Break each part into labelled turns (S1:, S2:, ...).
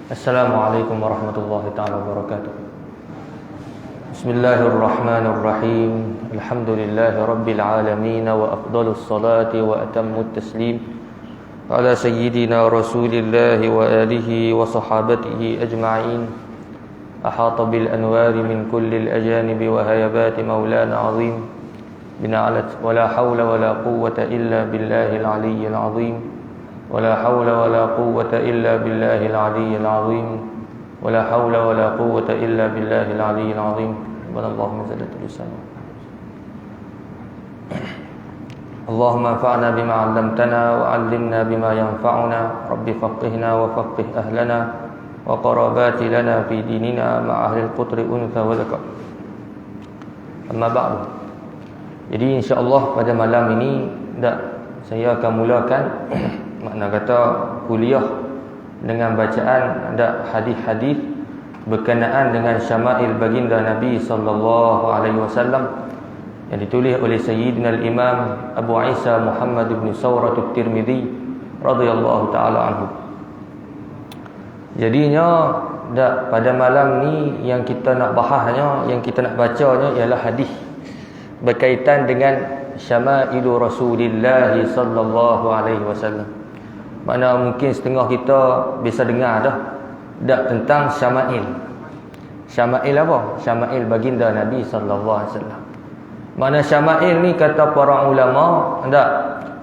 S1: Assalamualaikum warahmatullahi taala wabarakatuh. Bismillahirrahmanirrahim. Alhamdulillahi rabbil alamin wa afdalus salati wa atammut taslim ala sayyidina Rasulillahi wa alihi wa sahabatihi ajma'in. Ahata bil anwari min kulli al ajanibi wa hayabati maulana azim. Bina'alat wa la hawla wa la quwwata illa billahil aliyyil azim. ولا حول ولا قوة إلا بالله العلي العظيم ولا حول ولا قوة إلا بالله العلي العظيم ربنا اللهم زدت لسانه اللهم انفعنا بما علمتنا وعلمنا بما ينفعنا رب فقهنا وفقه أهلنا وقرابات لنا في ديننا مع أهل القطر أنثى وذكر أما بعد. Jadi insya-Allah pada malam ini saya akan mulakan makna kata kuliah dengan bacaan ada hadis-hadis berkenaan dengan syama'il baginda Nabi sallallahu alaihi wasallam yang ditulis oleh Sayyidina al-Imam Abu Isa Muhammad bin Sawrah at-Tirmidzi radhiyallahu taala anhu. Jadinya pada malam ni yang kita nak bahasnya, yang kita nak bacanya ialah hadis berkaitan dengan syama'ilu Rasulillah sallallahu alaihi wasallam. Mana mungkin setengah kita bisa dengar dah tentang syama'il. Syama'il apa? Syama'il baginda Nabi sallallahu alaihi wasallam. Mana syama'il ni kata para ulama,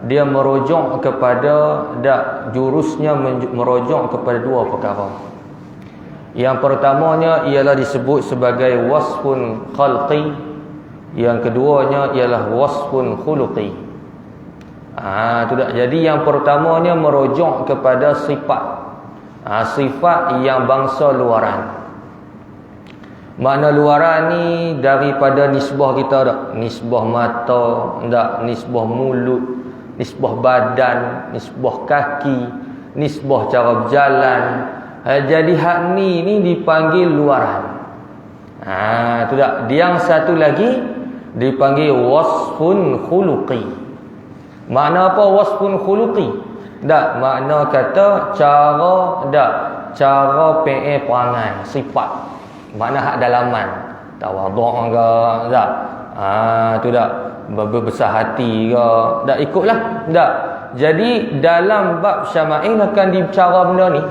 S1: dia merujuk kepada jurusnya merujuk kepada dua perkara. Yang pertamanya ialah disebut sebagai wasfun khalqi, yang keduanya ialah wasfun khuluqi. Tu dah. Jadi yang pertamanya merujuk kepada sifat. Sifat yang bangsa luaran. Makna luaran ni daripada nisbah kita dah. Nisbah mata, nisbah mulut, nisbah badan, nisbah kaki, nisbah cara berjalan. Jadi hak ni dipanggil luaran. Tu dah. Yang satu lagi dipanggil wasfun khuluqi. Makna apa wasfun khuluqi? Makna kata cara perangai, sifat. Makna hak dalaman. Tawaduk ke, tu berbesar hati ke, ikutlah. Jadi dalam bab syama'il akan dibicara benda ni.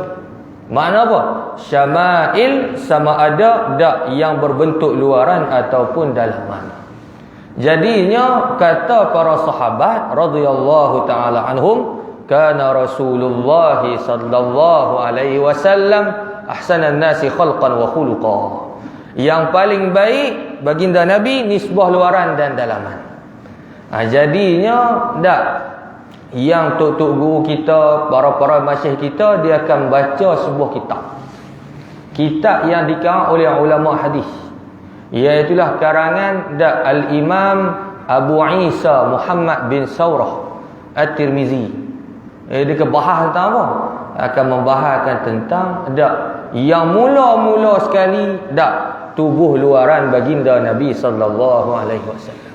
S1: Makna apa? Syama'il sama ada yang berbentuk luaran ataupun dalaman. Jadinya kata para sahabat radhiyallahu taala anhum, kana Rasulullah sallallahu alaihi wasallam ahsanan nasi khalqan wa khuluqa. Yang paling baik baginda Nabi nisbah luaran dan dalaman. Jadinya yang tok-tok guru kita, para masyayikh kita, dia akan baca sebuah kitab yang dikarang oleh ulama hadis. Iaitulah karangan Al-Imam Abu Isa Muhammad bin Sawrah at-Tirmidzi. Dia kebahas tentang apa? Akan membahaskan tentang yang mula-mula sekali tubuh luaran baginda Nabi sallallahu alaihi wasallam.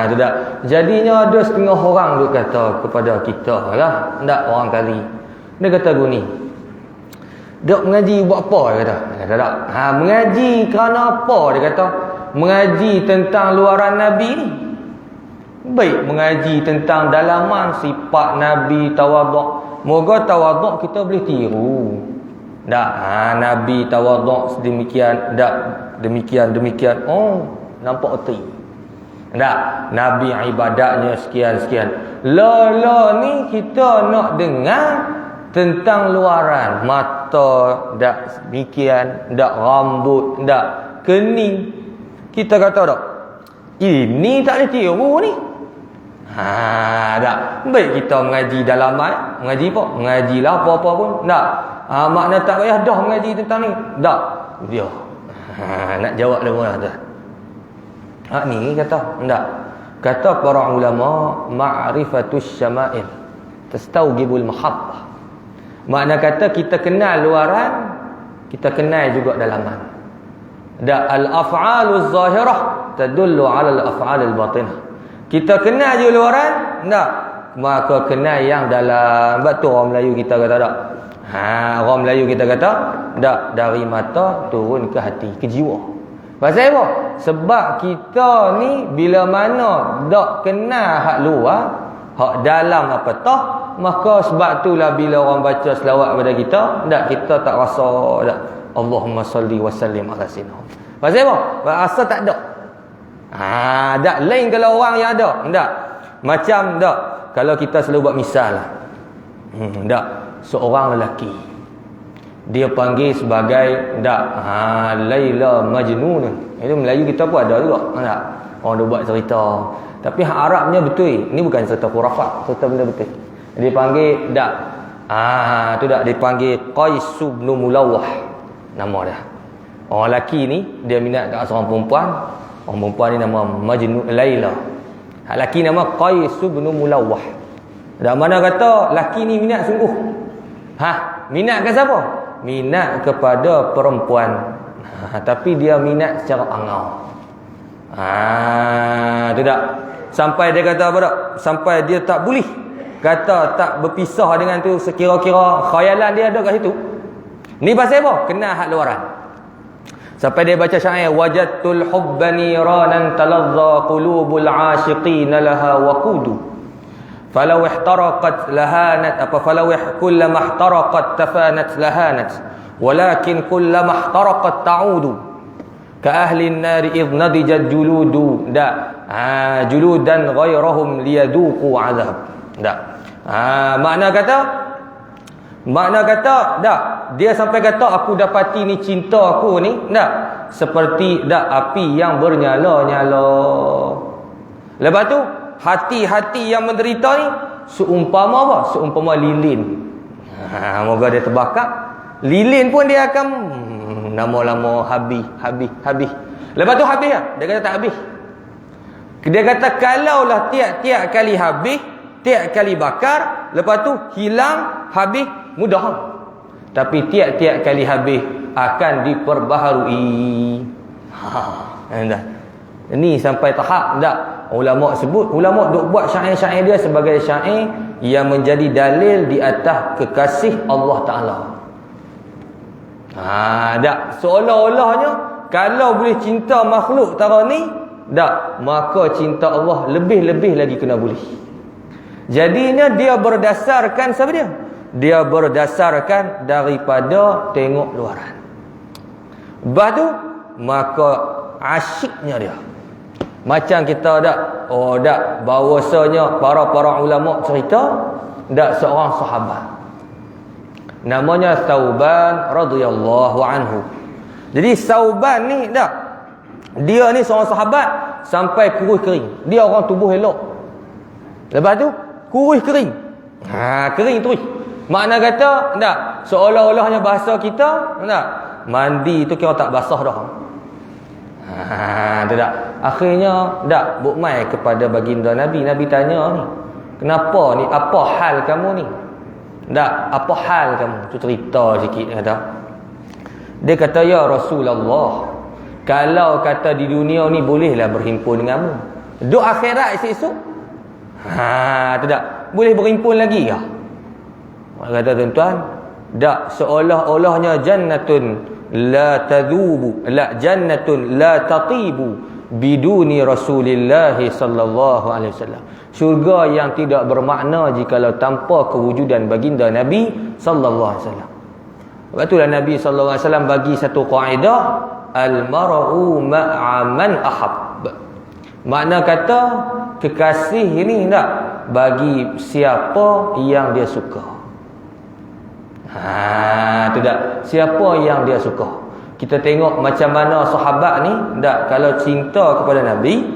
S1: Tu dah. Jadinya ada setengah orang duk kata kepada kita lah, orang kali. Dia kata gini, dok mengaji buat apa? Dia kata tak. Mengaji kerana apa? Dia kata mengaji tentang luaran Nabi ni. Baik mengaji tentang dalaman sifat Nabi, tawaduk. Moga tawaduk kita boleh tiru. Nabi tawaduk sedemikian, demikian. Oh, nampak erti. Nabi ibadatnya sekian. Ni kita nak dengar tentang luaran mata, demikian, rambut, kening. Kita kata ini tak ada tiru ni. Baik kita mengaji dalaman, mengaji apa? Mengajilah apa-apa pun. Makna tak payah dah mengaji tentang ni. Dia. Nak jawab dia pun ni kata, kata para ulama, ma'rifatus syama'il tastawjibul mahabbah. Makna kata kita kenal luaran, kita kenal juga dalaman. Al-af'aluz zahirah tadullu 'ala al-af'alil batinah. Kita kenal je luaran, maka kenal yang dalam. Sebab tu orang Melayu kita kata Orang Melayu kita kata, tak, dari mata turun ke hati, ke jiwa. Pasal apa? Sebab kita ni bila mana tak kenal hak luar, hak dalam apa tah, maka sebab itulah bila orang baca selawat kepada kita, tak, kita tak rasa tak. Allahumma salli wa sallim ala sayyidina. Pasal apa? Rasa tak ada. Tak lain kalau orang yang ada. Tak. Macam tak. Kalau kita selalu buat misal lah. Tak. Seorang lelaki, dia panggil sebagai Laila Majnun. Itu Melayu kita pun ada juga, tak? Orang dia buat cerita. Tapi Arabnya betul. Ini bukan cerita khurafat, cerita benda betul. Dia panggil tak. Tu tak, dia panggil Qais bin Mulawah nama dia. Orang lelaki ni dia minat kat seorang perempuan. Orang perempuan ni nama Majnun Laila. Hak lelaki nama Qais bin Mulawah. Dan mana kata lelaki ni minat sungguh. Minat ke siapa? Minat kepada perempuan. Tapi dia minat secara angau. Tu tak. Sampai dia kata apa tak? Sampai dia tak boleh kata tak berpisah dengan tu, sekira-kira khayalan dia ada kat situ. Ni pasal apa? Kena hak luaran. Sampai dia baca syair, wajadtul hubba niranan taladza qulubul ashiqina laha waqudu. Falau ihtaraqat lahanat falau kullama ihtaraqat tafanat lahanat walakin kullama ihtaraqat ta'udu ka ahli an-nar idh nadijat juludu juludan ghayrahum liyaduqu azab. Makna kata dia sampai kata aku dapati ni cinta aku ni seperti api yang bernyala-nyala. Lepas tu hati-hati yang menderita ni seumpama apa? Seumpama lilin. Moga dia terbakar. Lilin pun dia akan lama-lama habis. Lepas tu habis lah. Dia kata tak habis. Dia kata kalaulah tiap-tiap kali habis, tiap kali bakar, lepas tu hilang, habis, mudah. Tapi tiap-tiap kali habis akan diperbaharui. Ini sampai tahap tak? Ulama sebut, ulama duk buat syair-syair dia sebagai syair yang menjadi dalil di atas kekasih Allah Ta'ala. Tak, seolah-olahnya kalau boleh cinta makhluk tara ni, tak, maka cinta Allah lebih-lebih lagi kena boleh. Jadinya dia berdasarkan siapa dia? Dia berdasarkan daripada tengok luaran. Lepas tu maka asyiknya dia. Macam kita bahawasanya para ulama cerita seorang sahabat namanya Thauban radhiyallahu anhu. Jadi Thauban ni dia ni seorang sahabat sampai kurus kering. Dia orang tubuh elok. Lepas tu kurus kering. Kering terus. Makna kata seolah-olahnya bahasa kita mandi tu kira tak basah dah. Tak. Akhirnya buk mai kepada baginda Nabi. Nabi tanya ni, kenapa ni? Apa hal kamu ni? Apa hal kamu? Tu cerita sikit kata. Dia kata, ya Rasulullah, kalau kata di dunia ni bolehlah berhimpun denganmu, duk akhirat esok tak boleh berhimpun lagi ke? Kata tuan-tuan, seolah-olahnya jannatun la tadhubu jannatun la tatibu biduni Rasulillah sallallahu alaihi wasallam. Syurga yang tidak bermakna jikalau tanpa kewujudan baginda Nabi sallallahu alaihi wasallam. Sebab itulah Nabi sallallahu alaihi wasallam bagi satu kaedah, al-mar'u ma'a man ahab. Makna kata kekasih ini bagi siapa yang dia suka. Tidak. Siapa yang dia suka. Kita tengok macam mana sahabat ni kalau cinta kepada Nabi,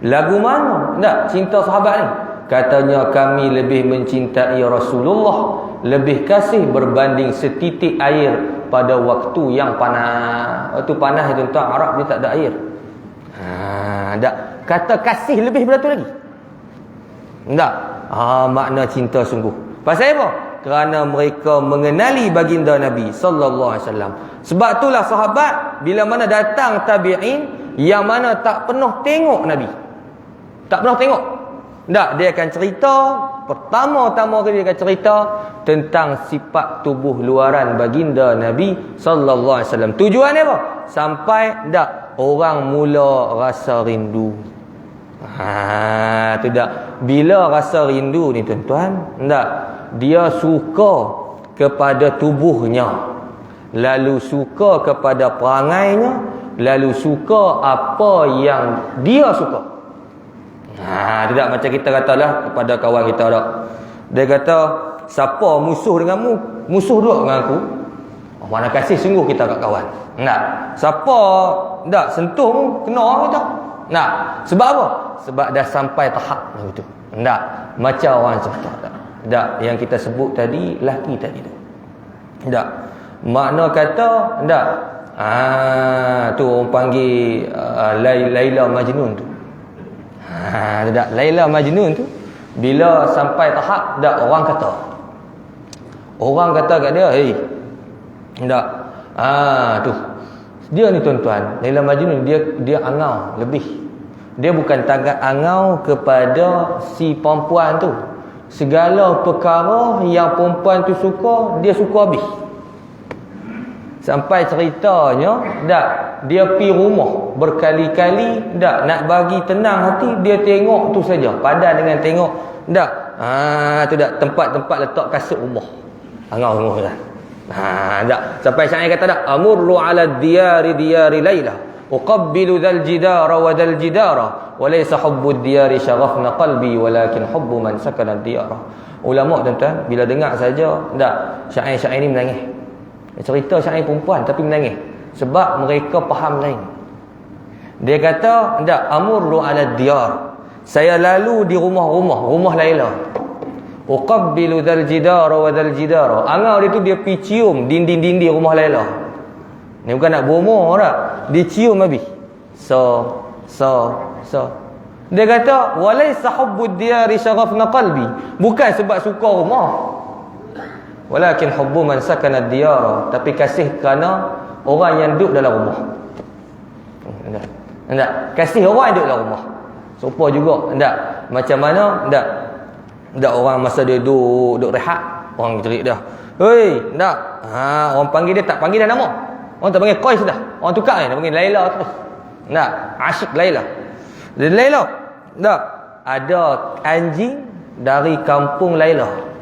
S1: lagu mana cinta sahabat ni? Katanya kami lebih mencintai Rasulullah, lebih kasih berbanding setitik air pada waktu yang panas. Waktu panas itu tuan Arab dia tak ada air. Kata kasih lebih daripada tu lagi. Makna cinta sungguh. Pasal apa? Kerana mereka mengenali baginda Nabi sallallahu alaihi wasallam. Sebab itulah sahabat bila mana datang tabi'in yang mana tak pernah tengok Nabi. Tak pernah tengok. Tak, dia akan cerita. Pertama-tama dia akan cerita tentang sifat tubuh luaran baginda Nabi sallallahu alaihi wasallam. Tujuannya apa? Sampai tak orang mula rasa rindu. Tu tak. Bila rasa rindu ni tuan-tuan, tak, dia suka kepada tubuhnya, lalu suka kepada perangainya, lalu suka apa yang dia suka. Tidak macam kita katalah kepada kawan kita tak. Dia kata, siapa musuh denganmu? Musuh duduk dengan aku. Mana kasih sungguh kita kat kawan. Tak. Siapa tak sentuh kena kita. Tak. Sebab apa? Sebab dah sampai tahap begitu. Tak. Macam orang cerita tak. Tak. Yang kita sebut tadi, laki tadi tu. Tak. Makna kata tak. Tu orang panggil Laila Majnun tu. Tak, Laila Majnun tu bila sampai tahap tak, orang kata kat dia, hei, tak, tu dia ni tuan-tuan, Laila Majnun dia angau lebih. Dia bukan takat angau kepada si perempuan tu, segala perkara yang perempuan tu suka dia suka habis. Sampai ceritanya tak, dia pi rumah berkali-kali tak, nak bagi tenang hati, dia tengok tu saja, padan dengan tengok tak. Tu tak, tempat-tempat letak kasut rumah. Angau kan. Tak. Sampai syair kata tak, amurru ala diyari Laila, uqabbilu dzal jidara wa dzal jidara, wa laysa hubbu diyari syaghafna qalbi, walakin hubbu man sakana diyara. Ulama tuan-tuan bila dengar saja tak, syair-syair ni menangis. Cerita syair perempuan tapi menangis sebab mereka faham lain. Dia kata tak, amurru ala diyar, saya lalu di rumah Laila, uqabbilu dzal jidara wa dzal jidara, angau dia tu dia pi cium dinding-dinding rumah Laila. Ni bukan nak bomoh tak, dicium habis. So dia kata walaysa hubbud diyari syaghafna qalbi, bukan sebab suka rumah, walakin hubbu man sakana diyara, tapi kasih kerana orang yang duduk dalam rumah. Tak, kasih orang yang duduk dalam rumah. Serupa juga tak, macam mana tak orang masa dia duduk rehat, orang cerit dia, hei tak, orang panggil dia tak panggil dah nama, orang tak panggil Qais dah, orang tukar ni, dia panggil Laila terus. Tak, asyik Laila. Dia Laila tak, ada anjing dari kampung Laila.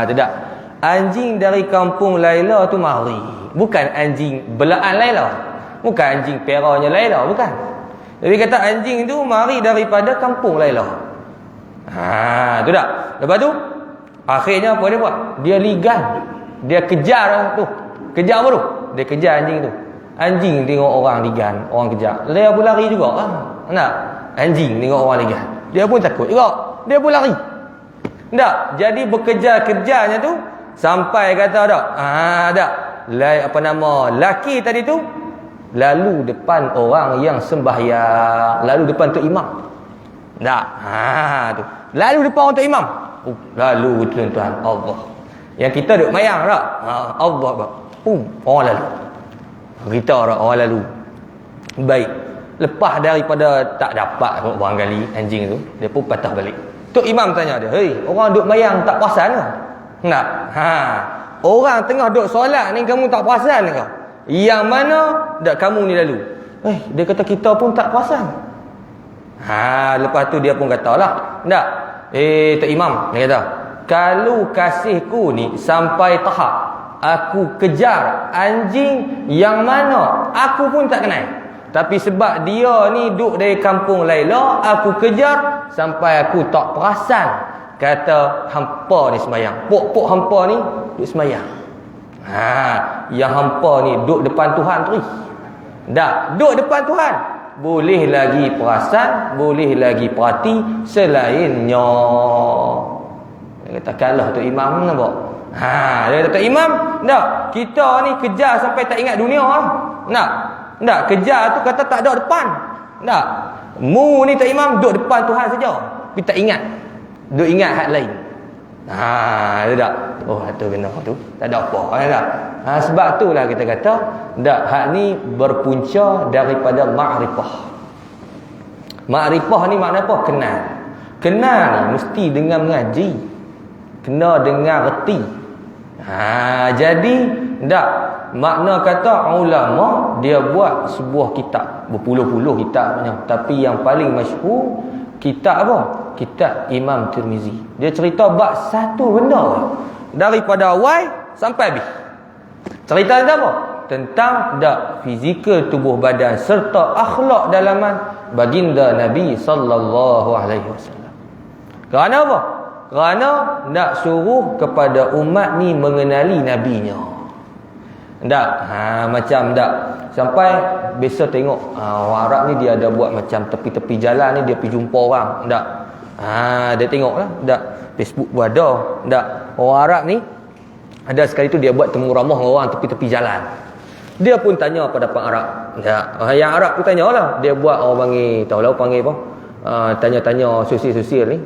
S1: Tidak, anjing dari kampung Laila tu mari, bukan anjing belaan Laila, bukan anjing peranya Laila, bukan. Jadi kata anjing tu mari daripada kampung Laila. Tu tak. Lepas tu akhirnya apa dia buat? Dia ligan, dia kejar tu. Kejar apa tu? Dia kejar anjing tu. Anjing tengok orang ligan, orang kejar, dia pun lari juga kan. Tak, anjing tengok orang ligan, dia pun takut juga, dia pun lari. Tak, jadi bekejar-kejarnya tu sampai kata tak, tak, apa nama, laki tadi tu lalu depan orang yang sembahyang, lalu depan tu imam. Tak, tu lalu depan orang tu imam. Lalu tuan-tuan, Allah, yang kita duk mayang tak, Allah bak, orang lalu, kita orang lalu. Baik, lepas daripada tak dapat barangkali anjing tu, dia pun patah balik. Tok imam tanya dia, hei, orang duk mayang tak perasan ke? Tak. Orang tengah duk solat ni kamu tak perasan ke? Yang mana dak kamu ni lalu? Dia kata kita pun tak perasan. Lepas tu dia pun katalah, tak, Tok imam, dia kata, kalau kasihku ni sampai tahap aku kejar anjing yang mana aku pun tak kenal, tapi sebab dia ni duduk dari kampung Laila, aku kejar sampai aku tak perasan. Kata hampa ni sembahyang, pok-pok hampa ni duduk sembahyang. Yang hampa ni duduk depan Tuhan terus. Tak, duduk depan Tuhan, boleh lagi perasan, boleh lagi perhati selainnya. Dia kata kalah tu imam nampak. Dia kata imam, tak, kita ni kejar sampai tak ingat dunia lah. Tak, kejar tu kata tak ada depan. Tak, mu ni tak imam duduk depan Tuhan saja, tapi tak ingat, duduk ingat hak lain. Dia tak, tu kena tu, tak ada apa tak. Sebab itulah kita kata tak, hak ni berpunca daripada ma'rifah. Ma'rifah ni makna apa? Kenal. Kenal ni mesti dengan mengaji. Kena dengan reti. Jadi tak makna kata ulama dia buat sebuah kitab, berpuluh-puluh kitabnya, tapi yang paling masyhur kitab apa? Kitab Imam Tirmizi. Dia cerita bab satu benda daripada awal sampai habis. Cerita tentang apa? Tentang fizikal tubuh badan serta akhlak dalaman baginda Nabi sallallahu alaihi wasallam. Kerana apa? Kerana nak suruh kepada umat ni mengenali nabinya. Macam sampai biasa tengok orang Arab ni dia ada buat macam tepi-tepi jalan ni dia pergi jumpa orang. Dia tengoklah Facebook pun ada. Orang Arab ni ada sekali tu dia buat temu ramah orang tepi-tepi jalan. Dia pun tanya pada orang Arab. Yang Arab tu tanyalah. Dia buat orang panggil apa? Tanya-tanya sosial-sosial ni.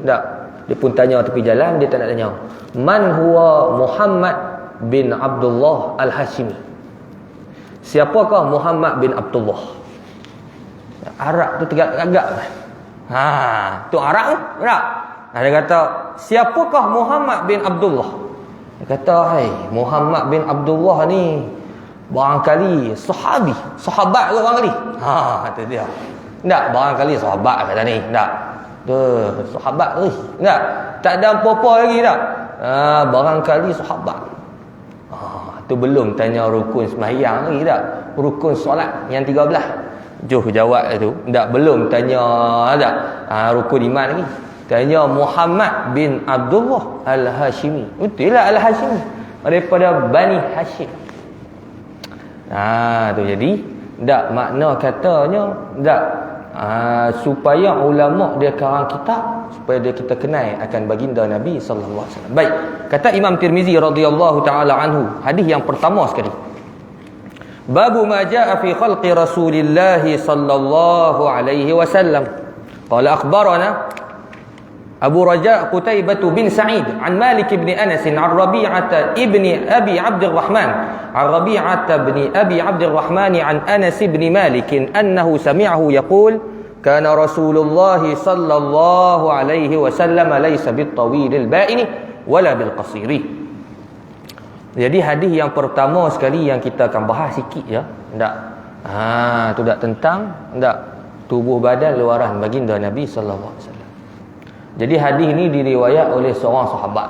S1: Dia pun tanya tepi jalan, dia tak nak tanya. Man huwa Muhammad bin Abdullah Al-Hashimi? Siapakah Muhammad bin Abdullah? Arab tu tegak-tegak. Tu Arab tu. Dia kata, siapakah Muhammad bin Abdullah? Dia kata, hai, Muhammad bin Abdullah ni barangkali sahabat ke barangkali? Tu dia. Tak, barangkali sahabat kata ni. Tak. Sahabat ni. Tak ada apa-apa lagi tak. Barangkali sahabat. Tu belum tanya rukun sembahyang lagi tak. Rukun solat yang 13. Jom jawab tu. Tak, belum tanya tak. Rukun iman lagi. Tanya Muhammad bin Abdullah Al-Hashimi. Itulah Al-Hashimi daripada Bani Hashim. Tu jadi tak makna katanya tak supaya ulama dia karang kitab supaya kita kenal akan baginda Nabi sallallahu alaihi wasallam. Baik, kata Imam Tirmizi radhiyallahu taala anhu, hadis yang pertama sekali. Babu ma jaa fi khalqi Rasulillah sallallahu alaihi wasallam. Qala akhbarana Abu Raja Qutaibah bin Sa'id an Malik bin Anas an Rabi'ah ibn Abi Abdurrahman an Rabi'ah bin Abi Abdurrahman an Anas bin Malik annahu sami'ahu yaqul kana Rasulullah sallallahu alaihi wasallam laysa bit-tawil al-ba'in wala bil-qasir. Jadi hadis yang pertama sekali yang kita akan bahas sikit ya. Tu tentang tubuh badan luaran baginda Nabi sallallahu alaihi wasallam. Jadi hadis ni diriwayat oleh seorang sahabat.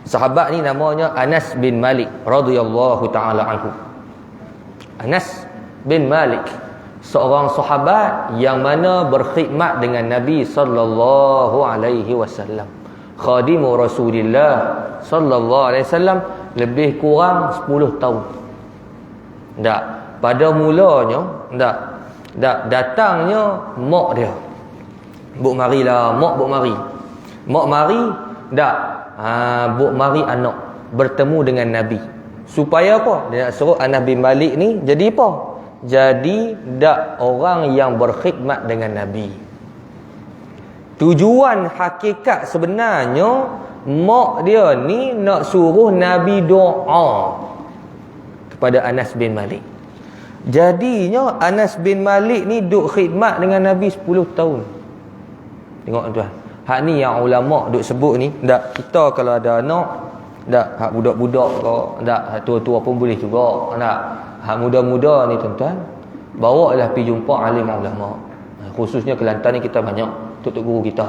S1: Sahabat ni namanya Anas bin Malik radhiyallahu taala anhu. Anas bin Malik, seorang sahabat yang mana berkhidmat dengan Nabi sallallahu alaihi wasallam. Khadimu Rasulillah sallallahu alaihi wasallam lebih kurang 10 tahun. Pada mulanya datangnya mak dia. Buk marilah, mak buk mari. Mak mari buk mari anak bertemu dengan Nabi. Supaya apa? Dia nak suruh Anas bin Malik ni jadi apa? Jadi orang yang berkhidmat dengan Nabi. Tujuan hakikat sebenarnya mak dia ni nak suruh Nabi doa kepada Anas bin Malik. Jadinya Anas bin Malik ni duk khidmat dengan Nabi 10 tahun. Tengok tuan. Hak ni yang ulama duk sebut ni, kita kalau ada anak, hak budak-budak ke, hak tua-tua pun boleh juga. Hak muda-muda ni tuan-tuan, bawalah pergi jumpa alim ulama. Khususnya Kelantan ni kita banyak tok guru kita.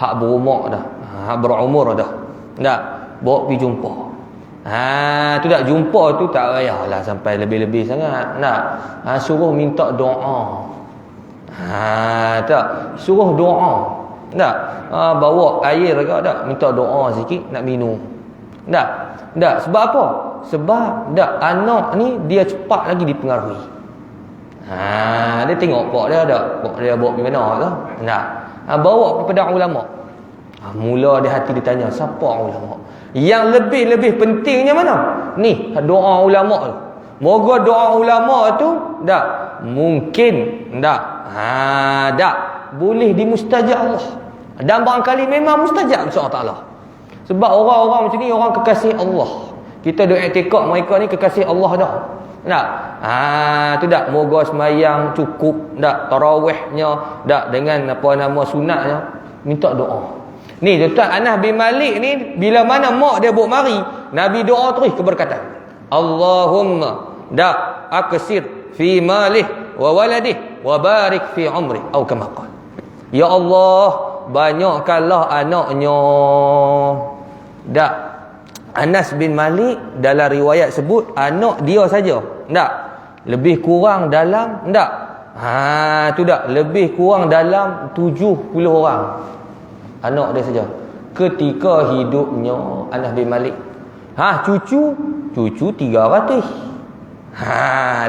S1: Hak berumur dah, hak berumur dah. Bawa pergi jumpa. Tu tak jumpa tu tak payahlah sampai lebih-lebih sangat. Suruh minta doa. Tak suruh doa. Bawa air ke tak, minta doa sikit nak minum. Sebab apa? Sebab anak ni dia cepat lagi dipengaruhi. Dia tengok pak dia bawa pergi mana tu. Bawa kepada ulama. Mula di hati dia tanya, siapa ulama? Yang lebih-lebih pentingnya mana? Ni doa ulama tu. Moga doa ulama tu mungkin boleh dimustajab Allah. Dan barangkali memang mustajab insya-Allah Taala. Sebab orang-orang macam ni orang kekasih Allah. Kita duk i'tikad mereka ni kekasih Allah dah. Tak? Tu tak, moga semayang cukup, tak, tarawihnya, tak, dengan apa nama sunatnya, minta doa. Ni tuan Anas bin Malik ni, bila mana mak dia bawa mari, Nabi doa terus keberkatan. Allahumma dak aksir fi malih wa waladih wa barik fi umri atau kama qala. Ya Allah, banyakkanlah anaknya. Dak, Anas bin Malik dalam riwayat sebut anak dia saja. Tak, lebih kurang dalam, tak, tu dak, lebih kurang dalam 70 orang anak dia saja ketika hidupnya Anas bin Malik. Cucu 300.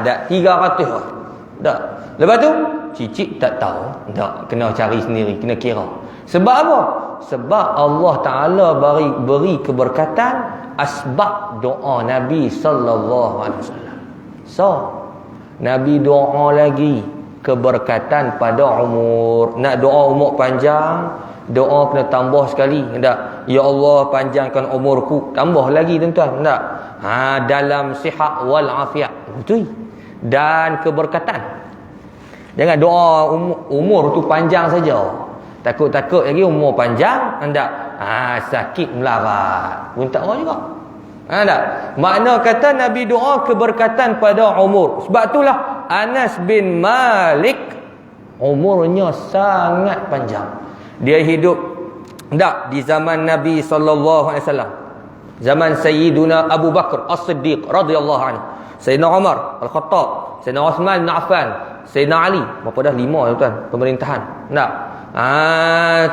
S1: Dak 300 lah. Tak. Lepas tu cicit tak tahu. Tak, kena cari sendiri, kena kira. Sebab apa? Sebab Allah Taala beri keberkatan asbab doa Nabi sallallahu alaihi wasallam. So, Nabi doa lagi keberkatan pada umur. Nak doa umur panjang, doa kena tambah sekali. Tak? Ya Allah, panjangkan umurku. Tambah lagi tuan-tuan. Tak? Dalam sihat wal afiat. Betul. Dan keberkatan. Jangan doa umur tu panjang saja. Takut-takut lagi umur panjang, tak? Sakit melarat. Pun tak juga. Tak? Makna kata Nabi doa keberkatan pada umur. Sebab itulah Anas bin Malik umurnya sangat panjang. Dia hidup tak di zaman Nabi sallallahu alaihi wasallam. Zaman Sayyiduna Abu Bakar As-Siddiq radhiyallahu anhu. Sayyidina Umar Al-Khattab, Sayyidina Uthman bin Affan, Sayyidina Ali. Berapa dah? 5 tuan pemerintahan. Tak?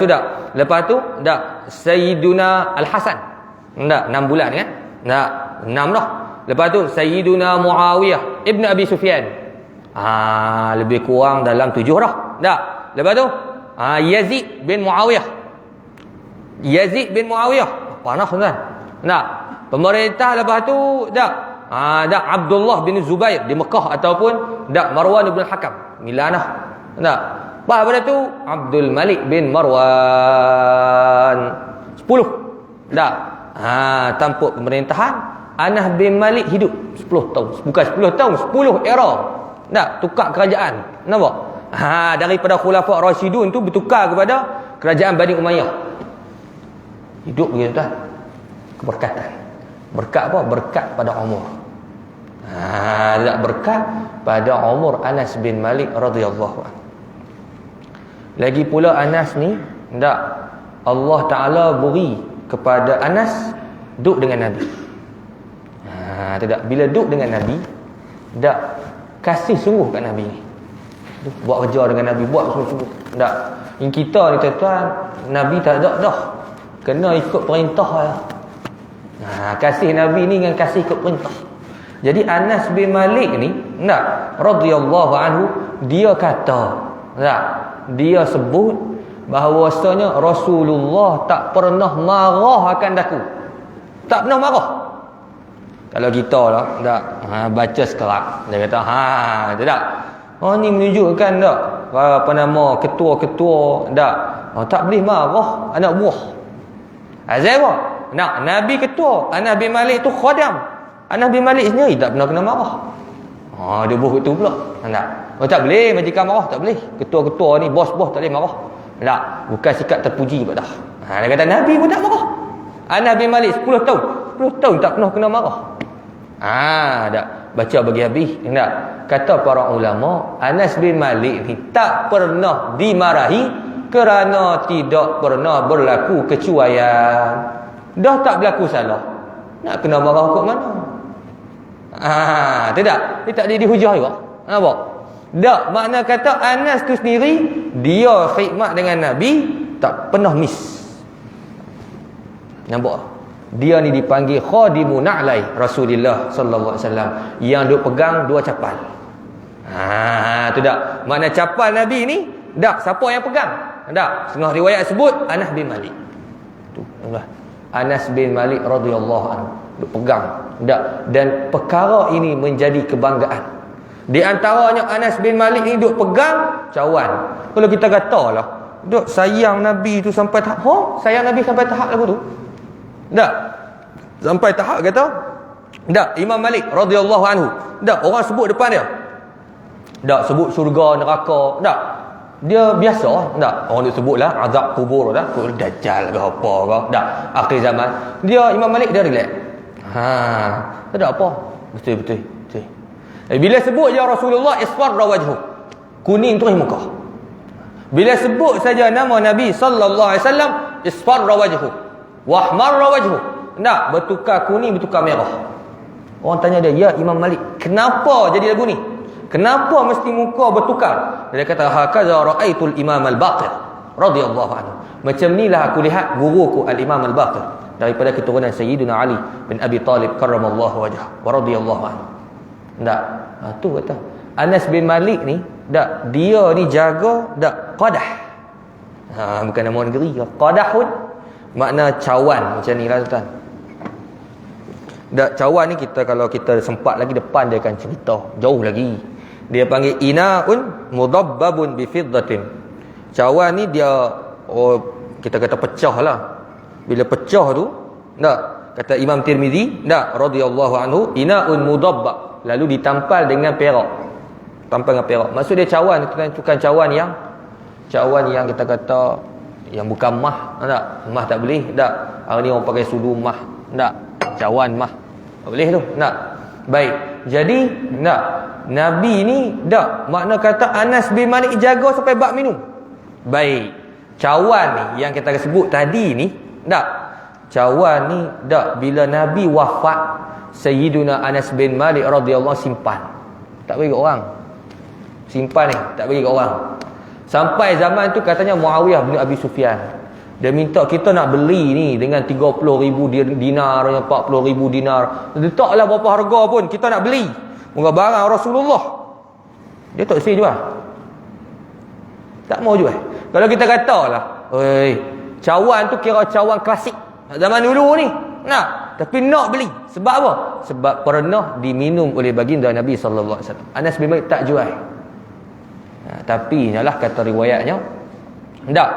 S1: Tu tak. Lepas tu tak, Sayyiduna Al-Hasan. Tak, 6 bulan kan? Tak, 6 dah. Lepas tu Sayyiduna Muawiyah Ibn Abi Sufyan. Lebih kurang dalam 7 dah. Tak. Lepas tu Yazid bin Muawiyah. Yazid bin Muawiyah. Panas tuan. Tak. Pemerintah lepas tu tak. Tak, Abdullah bin Zubair di Mekah ataupun tak, Marwan bin Hakam. Milanah. Tak. Lepas pada tu Abdul Malik bin Marwan. 10. Tak. Tampuk pemerintahan. Anas bin Malik hidup 10 tahun. Bukan 10 tahun, 10 era. Tak, tukar kerajaan. Nampak? Daripada Khulafa' Rashidun tu bertukar kepada kerajaan Bani Umayyah. Hidup begitu tuan. Keberkatan. Berkat apa? Berkat pada umur. Berkat pada umur Anas bin Malik radhiyallahu anhu. Lagi pula Anas ni, tak, Allah Taala beri kepada Anas duduk dengan Nabi. Tidak, bila duduk dengan Nabi, tak, kasih sungguh kat Nabi ni. Buat kerja dengan Nabi, buat sungguh-sungguh. Tak. Yang kita ni tuan-tuan, Nabi tak ada dah. Kena ikut perintah lah. Kasih Nabi ni dengan kasih ikut perintah. Jadi Anas bin Malik ni, tak, radhiyallahu anhu, dia kata, tak, dia sebut bahawasanya Rasulullah tak pernah marah akan daku. Tak pernah marah. Kalau kita lah, tak, baca sekarang, dia kata, tak. Ni menunjukkan tak, apa nama, ketua-ketua, tak, tak boleh marah anak buah. Azaiwa, nak Nabi ketua, Anas bin Malik tu khadam. Anas bin Malik sendiri tak pernah kena marah. Dia buat itu pula. Tak boleh majikan marah, tak boleh. Ketua-ketua ni, bos-bos tak boleh marah. Tak, bukan sikap terpuji pun dah. Dia kata Nabi pun tak marah. Anas bin Malik 10 tahun. 10 tahun tak pernah kena marah. Tak. Baca bagi habis. Tak. Kata para ulama, Anas bin Malik ni tak pernah dimarahi kerana tidak pernah berlaku kecuaian. Dah tak berlaku salah, nak kena marah kok mana? Tidak. Dia tak dihujah juga. Nampak? Tak, makna kata Anas tu sendiri, dia khidmat dengan Nabi tak pernah miss. Nampak? Dia ni dipanggil khadimun na'lai Rasulullah sallallahu alaihi wasallam, yang duk pegang 2 capal. Tu tak. Makna capal Nabi ni, tak, siapa yang pegang? Tak. Setengah riwayat sebut Anas bin Malik. Tu, Allah. Anas bin Malik radhiyallahu anhu duk pegang. Tak. Dan perkara ini menjadi kebanggaan. Di antaranya Anas bin Malik ni duk pegang cawan. Kalau kita katalah, duk sayang Nabi tu sampai tahap, sayang Nabi sampai tahap lagu tu. Tak. Sampai tahap kata, Tak, Imam Malik radhiyallahu anhu. Tak, orang sebut depan dia. Tak sebut syurga, neraka. Tak. Dia biasa. Tak, orang dia sebutlah azab kubur dah, dajjal ke apa ke. Tak, akhir zaman. Dia Imam Malik dia relax. Tak ada apa. Betul. Bila sebut ya Rasulullah isfarra wajhu, kuning terus muka. Bila sebut saja nama Nabi sallallahu alaihi wasallam, isfarra wajhu wa ahmarra wajhu. Tak, bertukar kuning, bertukar merah. Orang tanya dia, ya Imam Malik, kenapa jadi lagu ni? Kenapa mesti muka bertukar? Dia kata, hakaza ra'aitul Imam al-Baqir radhiyallahu anhu. Macam inilah aku lihat guruku al-Imam al-Baqir daripada keturunan Sayyidina Ali bin Abi Talib karramallahu wajhah wa radhiyallahu anhu. Tak, tu kata Anas bin Malik ni, tak, dia ni jaga tak qadah. Bukan nama negeri. Qadahun makna cawan macam ni lah tuan. Tak, cawan ni kita kalau kita sempat lagi depan dia akan cerita jauh lagi. Dia panggil inaun mudabbabun bi fiddatin. Cawan ni dia kita kata pecah lah. Bila pecah tu, tak, kata Imam Tirmizi, tak, radhiyallahu anhu, inaun mudabbab, lalu ditampal dengan perak. Tampal dengan perak. Maksud dia cawan itu kan cawan yang kita kata yang bukan mah, tak? Mah tak boleh, tak? Hari ni orang pakai sudu mah, tak? Cawan mah. Tak boleh tu, tak? Baik. Jadi, tak, Nabi ni, tak, makna kata Anas bin Malik jaga sampai bab minum. Baik. Cawan ni yang kita sebut tadi ni, tak? Cawan ni, tak, bila Nabi wafat, Sayyiduna Anas bin Malik radhiyallahu simpan. Tak bagi kat orang. Simpan ni, tak bagi kat orang. Sampai zaman tu katanya Muawiyah bin Abi Sufyan, dia minta kita nak beli ni dengan 30,000 dinar, 40,000 dinar. Letaklah berapa harga pun kita nak beli. Muka barang Rasulullah. Dia tak sih jual. Tak mau jual. Kalau kita katalah, oi, cawan tu kira cawan klasik zaman dulu ni. Nah, tapi nak beli. Sebab apa? Sebab pernah diminum oleh baginda Nabi sallallahu alaihi wasallam. Anas bin Malik tak jual. Tapi nyalah kata riwayatnya, tak.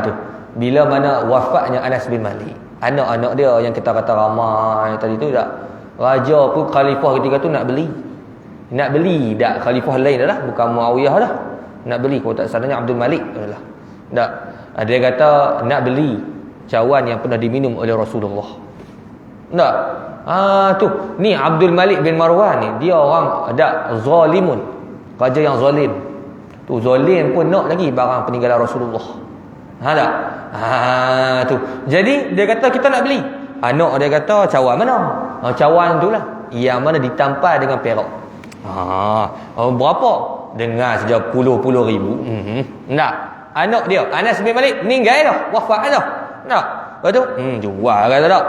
S1: Tu. Bila mana wafatnya Anas bin Malik, anak-anak dia yang kita kata ramai tadi tu, tak, raja pun khalifah ketika tu nak beli. Nak beli, tak, khalifah lain dah, bukan Muawiyah dah. Nak beli, kalau tak salahnya Abdul Malik adalah. Tak. Dia kata nak beli cawan yang pernah diminum oleh Rasulullah. Tak. Tu. Ni Abdul Malik bin Marwan ni, dia orang ada zalimun. Raja yang zalim. Tu zalim pun nak lagi barang peninggalan Rasulullah. Tak? Tu. Jadi dia kata kita nak beli. Anak dia kata cawan mana? Cawan tu lah yang mana ditampal dengan perak. Berapa? Dengar saja puluh ribu. Tak. Anak dia Anas bin Malik meninggal dah, wafat dah. Tak. Lepas tu jual kata tak.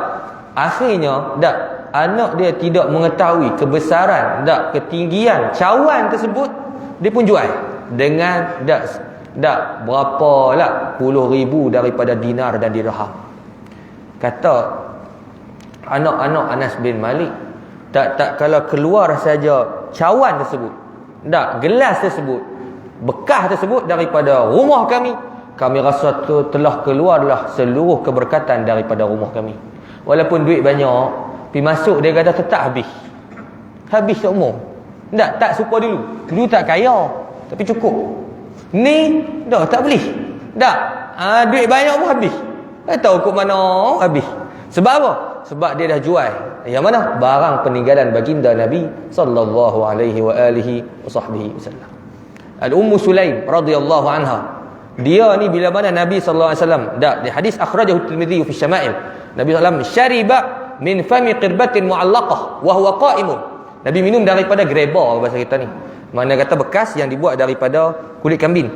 S1: Akhirnya tak, anak dia tidak mengetahui kebesaran, tak, ketinggian cawan tersebut, dia pun jual dengan tak berapa lah puluh ribu daripada dinar dan dirham. Kata anak-anak Anas bin Malik, tak kalau keluar saja cawan tersebut, tak, gelas tersebut, bekas tersebut daripada rumah kami rasa tu telah keluarlah seluruh keberkatan daripada rumah kami. Walaupun duit banyak, pergi masuk dia kata tetap habis seumur. Tak serupa dulu. Dulu tak kaya, tapi cukup. Ni dah tak boleh. Tak. Duit banyak pun habis. Tak tahu kok mana habis. Sebab apa? Sebab dia dah jual. Yang mana? Barang peninggalan baginda Nabi sallallahu alaihi wa alihi wasallam. Al-Ummu Sulaim radhiyallahu anha. Dia ni bila mana Nabi sallallahu alaihi wasallam, di hadis akhrajahu Tirmidzi fi Syama'il. Nabi sallallahu alaihi wasallam syariba min fami qirbatin mu'allaqah wa huwa qa'imun. Nabi minum daripada greba bahasa kita ni. Mana kata bekas yang dibuat daripada kulit kambing.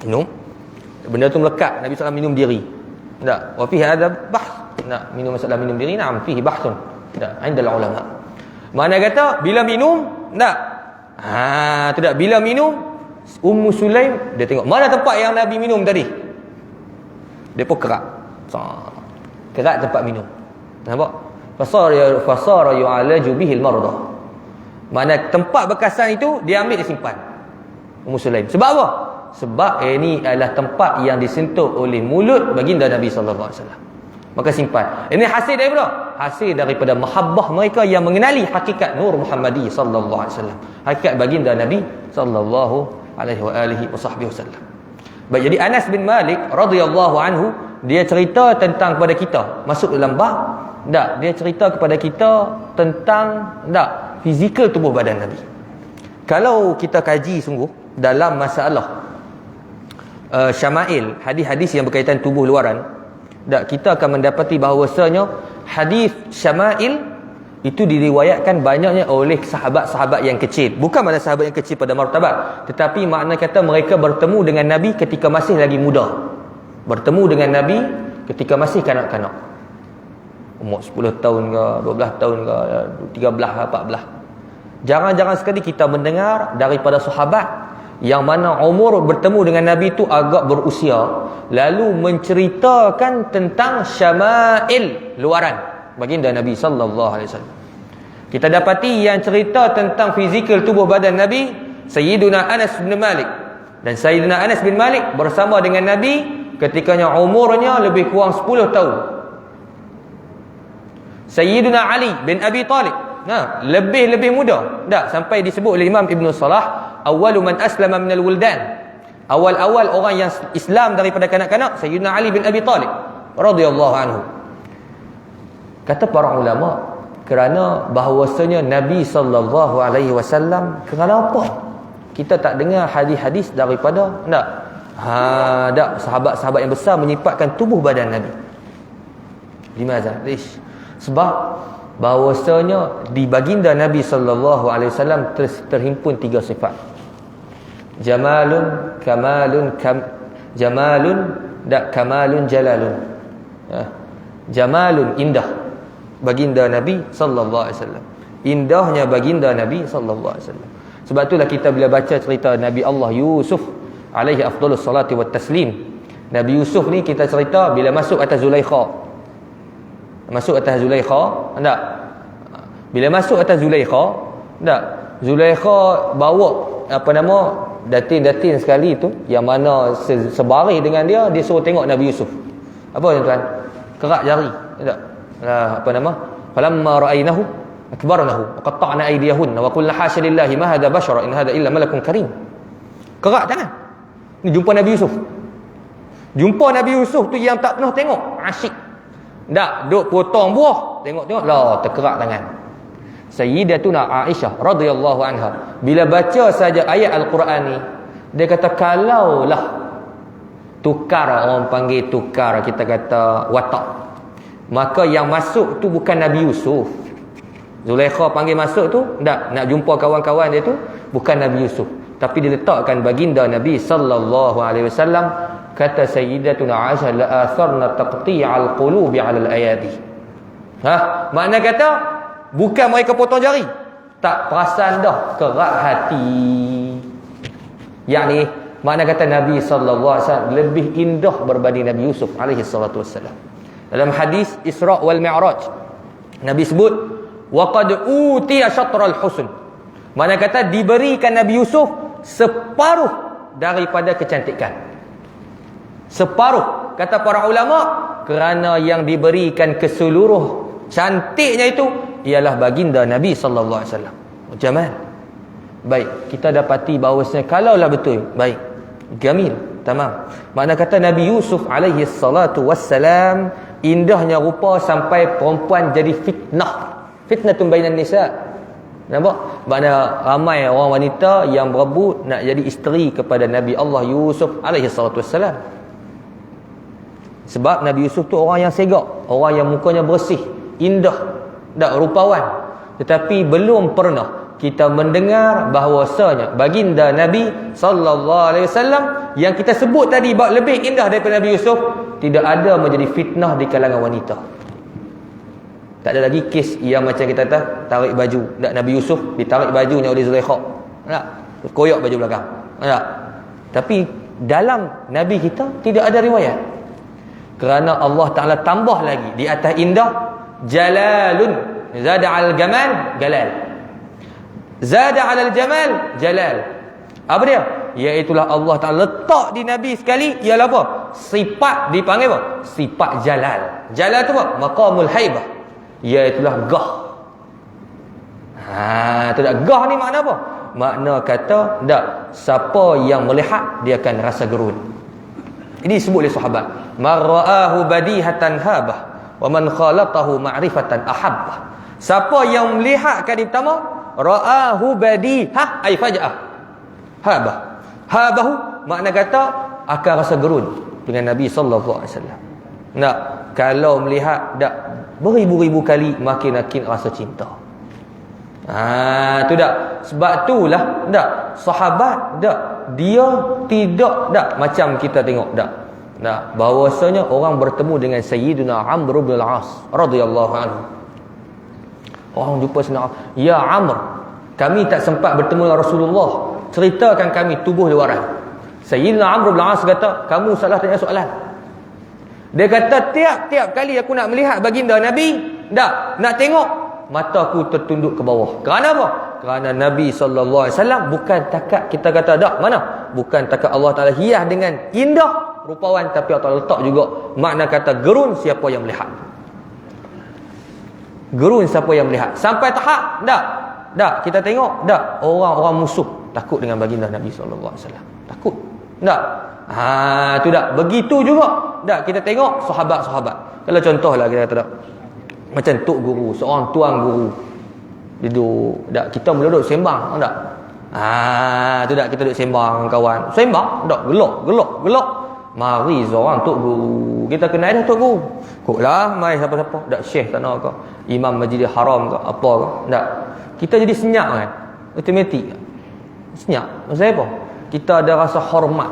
S1: Minum. Benda tu melekat. Nabi sallallahu minum diri. Tak. Wa fihi ada bahs. Nak minum masalah minum diri, na'am fihi bahsun. Tak. Indal ulama. Mana kata bila minum, tak. Tidak, bila minum Ummu Sulaim dia tengok mana tempat yang Nabi minum tadi. Dia pun kerak. Kerak tempat minum. Nampak? Fasara yu'alaju bihil mardah. Mana tempat bekasan itu dia ambil, dia simpan. Ummu Sulaim. Sebab apa? Sebab ini adalah tempat yang disentuh oleh mulut baginda Nabi sallallahu alaihi wasallam. Maka simpan. Ini hasil daripada hasil daripada mahabbah mereka yang mengenali hakikat Nur Muhammadi sallallahu alaihi wasallam, hakikat baginda Nabi sallallahu alaihi wasallam. Baik, jadi Anas bin Malik radhiyallahu anhu, dia cerita tentang kepada kita masuk dalam bab tak, dia cerita kepada kita tentang tak fizikal tubuh badan Nabi. Kalau kita kaji sungguh dalam masalah syama'il, hadis-hadis yang berkaitan tubuh luaran, tak, kita akan mendapati bahawasanya hadis syama'il itu diriwayatkan banyaknya oleh sahabat-sahabat yang kecil. Bukan mana sahabat yang kecil pada martabat, tetapi makna kata mereka bertemu dengan Nabi ketika masih lagi muda, bertemu dengan Nabi ketika masih kanak-kanak, umur 10 tahun ke, 12 tahun ke, 13, 14. Jarang-jarang sekali kita mendengar daripada sahabat yang mana umur bertemu dengan Nabi itu agak berusia, lalu menceritakan tentang syama'il luaran baginda Nabi sallallahu alaihi wasallam. Kita dapati yang cerita tentang fizikal tubuh badan Nabi Sayyiduna Anas bin Malik. Dan Sayyidina Anas bin Malik bersama dengan Nabi ketikanya umurnya lebih kurang 10 tahun. Sayyiduna Ali bin Abi Talib, lebih muda. Tak, sampai disebut oleh Imam Ibn Salah, awwalu man aslama minal wuldan. Awal-awal orang yang Islam daripada kanak-kanak Sayyidina Ali bin Abi Talib radhiyallahu anhu. Kata para ulama, kerana bahawasanya Nabi sallallahu alaihi wasallam, kerana apa kita tak dengar hadis-hadis daripada tak sahabat-sahabat yang besar menyifatkan tubuh badan Nabi? Limaza? Lish? Sebab bahawasanya di baginda Nabi sallallahu alaihi wasallam terhimpun 3 sifat. Jamalun, kamalun, jamalun, kamalun, jalalun. Jamalun, indah baginda Nabi sallallahu alaihi wasallam. Indahnya baginda Nabi sallallahu alaihi wasallam. Sebab itulah kita bila baca cerita Nabi Allah Yusuf alaihi afdalus salati wat taslim. Nabi Yusuf ni kita cerita bila masuk atas Zulaikha. Masuk atas Zulaikha, tak? Bila masuk atas Zulaikha, tak? Zulaikha bawa datin-datin sekali tu yang mana sebaris dengan dia, dia suruh tengok Nabi Yusuf. Apa tuan-tuan? Kerak jari, tak? Falamma ra'aynahu akbarnahu wa qatta'na aydiyahunna wa qulna hasya lillahi ma hadha bashara in hadha illa malakun karim. Kerak tangan. Ni jumpa Nabi Yusuf. Jumpa Nabi Yusuf tu yang tak pernah tengok, asyik. Tak, duk potong buah, tengok-tengok lah terkerak tangan. Sayyidatuna Aisyah radhiyallahu anha bila baca saja ayat Al-Quran ni, dia kata kalaulah tukar, orang panggil tukar, kita kata watak, maka yang masuk tu bukan Nabi Yusuf. Zulaikha panggil masuk tu, tak, nak jumpa kawan-kawan dia tu bukan Nabi Yusuf, tapi diletakkan baginda Nabi sallallahu alaihi wasallam. Kata Sayyidatuna Aisyah, la atharna taqti'al qulubi 'ala al-ayadi. Makna kata bukan mereka potong jari, tak perasan dah kerak hati. Yakni makna kata Nabi sallallahu alaihi wasallam lebih indah berbanding Nabi Yusuf alaihi salatu wassalam. Dalam hadis Isra wal Mi'raj, Nabi sebut wa qad utiya syatral husn. Makna kata diberikan Nabi Yusuf separuh daripada kecantikan. Separuh, kata para ulama, kerana yang diberikan keseluruh cantiknya itu ialah baginda Nabi sallallahu alaihi wasallam. Jamal. Baik, kita dapati bahawasanya kalaulah betul, baik, jamil, tamam. Makna kata Nabi Yusuf alaihi salatu wassalam indahnya rupa sampai perempuan jadi fitnah. Fitnatun bainan nisa. Nampak? Makna ramai orang wanita yang berebut nak jadi isteri kepada Nabi Allah Yusuf alaihi salatu wassalam. Sebab Nabi Yusuf tu orang yang segak, orang yang mukanya bersih, indah, tak rupawan. Tetapi belum pernah kita mendengar bahawasanya baginda Nabi sallallahu alaihi wasallam yang kita sebut tadi bab lebih indah daripada Nabi Yusuf tidak ada menjadi fitnah di kalangan wanita. Tak ada lagi kes yang macam kita tarik baju, tak, Nabi Yusuf ditarik bajunya oleh Zulaikha, tak, koyak baju belakang, tak. Tapi dalam Nabi kita tidak ada riwayat. Kerana Allah Ta'ala tambah lagi di atas indah, jalalun, zada al-jamal, jalal. Zada al-jamal, jalal. Apa dia? Iaitulah Allah Ta'ala letak di Nabi sekali, ialah apa? Sifat dipanggil apa? Sifat jalal. Jalal tu apa? Maqamul haibah. iaitulah gah. Tu dah gah ni makna apa? Makna kata dak, siapa yang melihat dia akan rasa gerun. Ini disebut oleh sahabat, marra'ahu badihatan habah wa man khalatahu ma'rifatan ahabbah. Siapa yang melihat kali pertama, ra'ahu badihah ay faja'ah habah. Habahu makna kata akan rasa gerun dengan Nabi sallallahu alaihi wasallam. Nak, kalau melihat dak beribu-ribu kali makin rasa cinta. Tu dak. Sebab itulah dak sahabat dak dia tidak dak macam kita tengok dak. Bahawasanya orang bertemu dengan Sayyidina Amr bin al-As radhiyallahu anhu. Orang jumpa Sayyidina, ya Amr, kami tak sempat bertemu dengan Rasulullah. Ceritakan kami tubuh luaran. Sayyidina Amr bin al-As kata, kamu salah tanya soalan. Dia kata tiap-tiap kali aku nak melihat baginda Nabi, nak tengok, mataku tertunduk ke bawah. Kerana apa? Kerana Nabi sallallahu alaihi wasallam bukan takat kita kata mana? Bukan takat Allah Taala hias dengan indah rupawan, tapi Allah letak juga makna kata gerun siapa yang melihat. Gerun siapa yang melihat. Sampai tahap kita tengok orang-orang musuh takut dengan baginda Nabi sallallahu alaihi wasallam. Takut. Tu begitu juga kita tengok sahabat-sahabat. Kalau contohlah kita kata macam tok guru, seorang tuan guru duduk kita mula duduk sembang kita duduk sembang kawan. Sembang gelak. Mari seorang tok guru, kita kenal dah tok guru. Koklah mai siapa-siapa, syekh tak nak ke, imam Masjidil Haram ke, apa ke, kita jadi senyap kan. Automatik senyap. Maksud apa? Kita ada rasa hormat.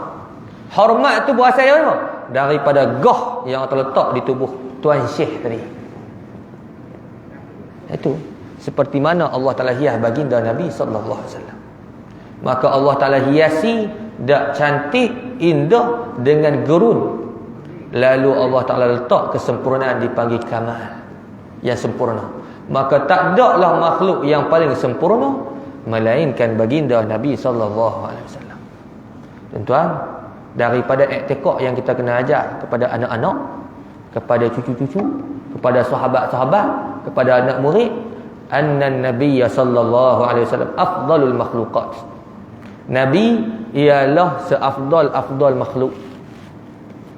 S1: Hormat tu berasal dari mana? Daripada gah yang terletak di tubuh tuan syekh tadi. Itu seperti mana Allah Taala hias baginda Nabi sallallahu alaihi wasallam. Maka Allah Taala hiasi dak cantik indah dengan gerun. Lalu Allah Taala letak kesempurnaan dipanggil kamal, yang sempurna. Maka tak adalah makhluk yang paling sempurna melainkan baginda Nabi sallallahu alaihi wasallam. Tuan-tuan, daripada i'tiqad yang kita kena ajar kepada anak-anak, kepada cucu-cucu, kepada sahabat-sahabat, kepada anak murid, anna nabiyya sallallahu alaihi wasallam afdalul makhluqat. Nabi ialah seafdal-afdal makhluk.